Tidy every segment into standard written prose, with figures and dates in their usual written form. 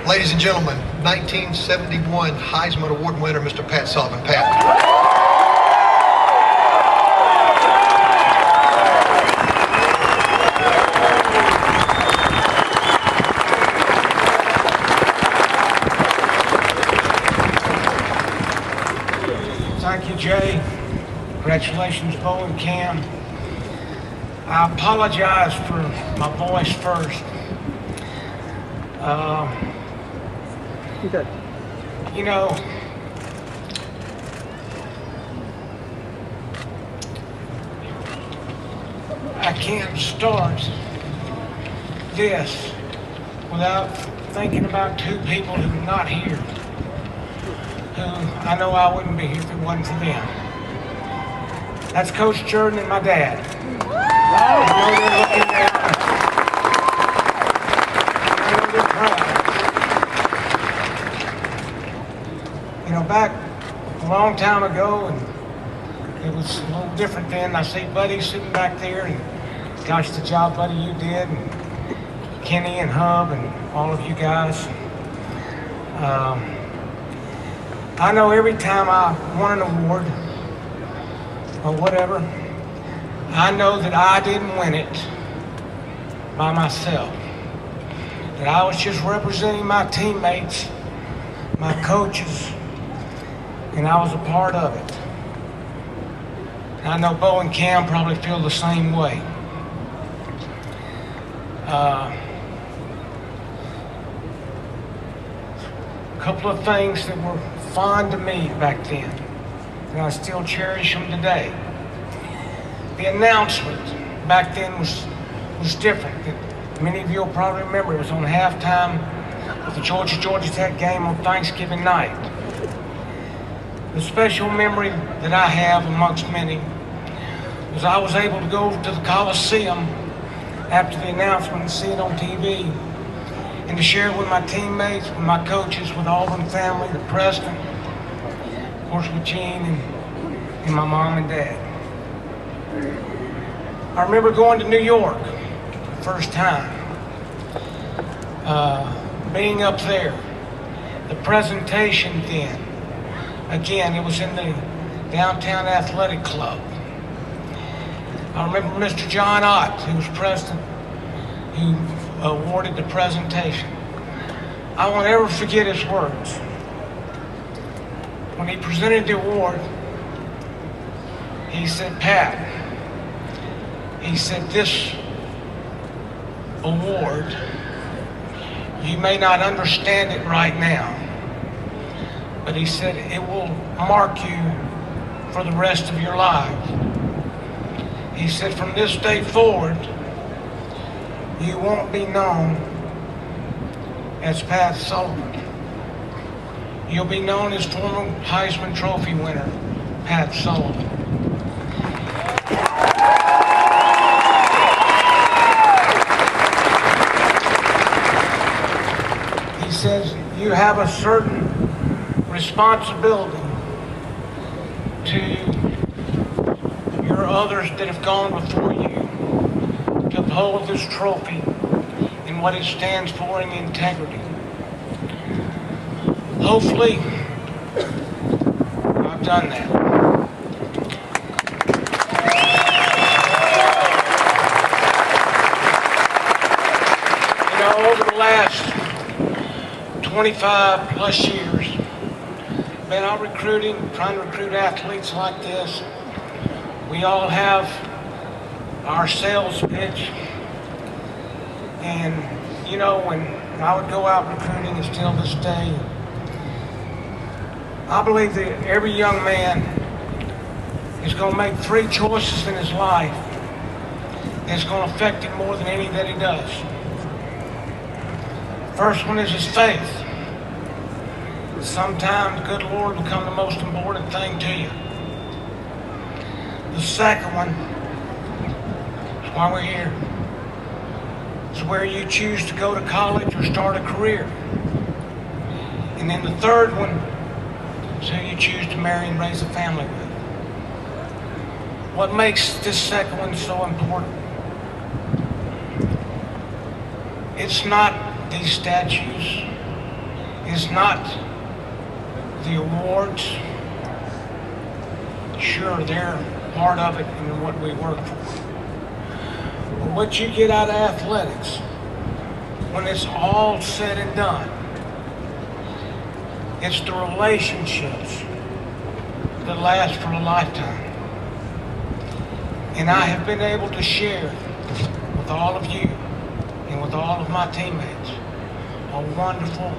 Ladies and gentlemen, 1971 Heisman Award winner, Mr. Pat Sullivan. Pat. Thank you, Jay. Congratulations, Bo and Cam. I apologize for my voice first. You know, I can't start this without thinking about two people who are not here, who I know I wouldn't be here if it wasn't for them. That's Coach Jordan and my dad. I know they're looking down. I know they're proud. You know, back a long time ago, and it was a little different then. I see Buddy sitting back there, and gosh, the job, Buddy, you did, and Kenny and Hub and all of you guys. I know every time I won an award or whatever, I know that I didn't win it by myself. That I was just representing my teammates, my coaches, and I was a part of it. And I know Bo and Cam probably feel the same way. A couple of things that were fond to me back then, and I still cherish them today. The announcement back then was different. Many of you will probably remember it was on halftime of the Georgia Tech game on Thanksgiving night. The special memory that I have amongst many was I was able to go to the Coliseum after the announcement and see it on TV and to share it with my teammates, with my coaches, with all of the family, the president, of course with Gene and my mom and dad. I remember going to New York the first time, being up there. The presentation then, again, it was in the Downtown Athletic Club. I remember Mr. John Ott, who was president, who awarded the presentation. I won't ever forget his words. When he presented the award, he said, Pat, he said, this award, you may not understand it right now, but he said it will mark you for the rest of your life. He said from this day forward, you won't be known as Pat Sullivan. You'll be known as former Heisman Trophy winner, Pat Sullivan. He says you have a certain responsibility to your others that have gone before you to uphold this trophy and what it stands for in integrity. Hopefully, I've done that. You know, over the last 25 plus years, been out recruiting, trying to recruit athletes like this. We all have our sales pitch. And, you know, when I would go out recruiting, and still this day, I believe that every young man is going to make 3 choices in his life that's going to affect him more than any that he does. First one is his faith. Sometimes the good Lord will become the most important thing to you. The second one is why we're here. It's where you choose to go to college or start a career. And then the third one is who you choose to marry and raise a family with. What makes this second one so important? It's not these statues. is not the awards. Sure, they're part of it and what we work for. But what you get out of athletics, when it's all said and done, it's the relationships that last for a lifetime. And I have been able to share with all of you and with all of my teammates a wonderful,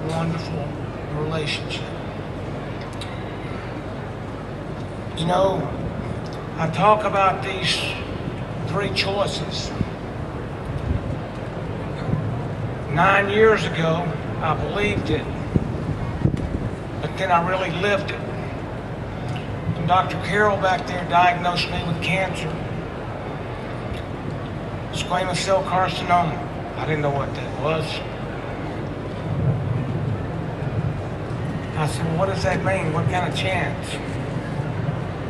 wonderful relationship. You know, I talk about these three choices. 9 years ago, I believed it, but then I really lived it. And Dr. Carroll back there diagnosed me with cancer, squamous cell carcinoma. I didn't know what that was. I said, well, what does that mean? What kind of chance?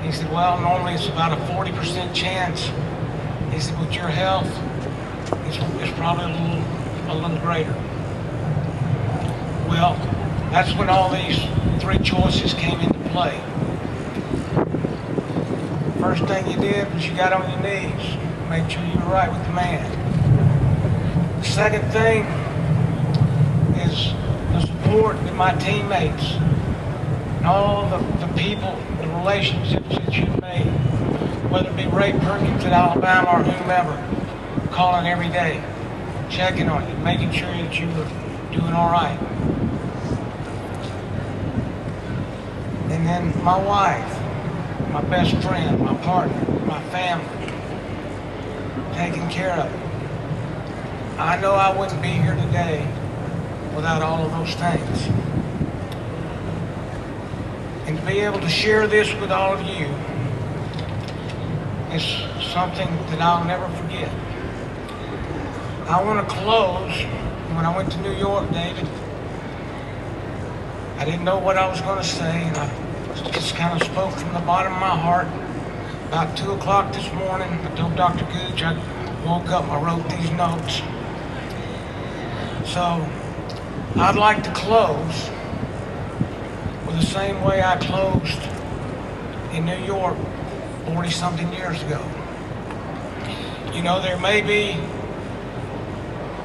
He said, well, normally it's about a 40% chance. He said, with your health, it's probably a little greater. Well, that's when all these three choices came into play. First thing you did was you got on your knees, made sure you were right with the man. The second thing is the support that my teammates and all the people, the relationships that you've made, whether it be Ray Perkins at Alabama or whomever, calling every day, checking on you, making sure that you were doing all right. And then my wife, my best friend, my partner, my family, taking care of it. I know I wouldn't be here today without all of those things. And to be able to share this with all of you is something that I'll never forget. I want to close. When I went to New York, David, I didn't know what I was going to say, and I just kind of spoke from the bottom of my heart. About 2 o'clock this morning, I told Dr. Gooch, I woke up, I wrote these notes. So I'd like to close with the same way I closed in New York 40-something years ago. You know, there may be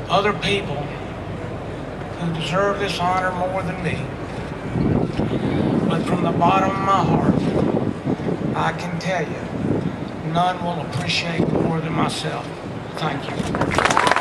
other people who deserve this honor more than me, but from the bottom of my heart, I can tell you, none will appreciate more than myself. Thank you.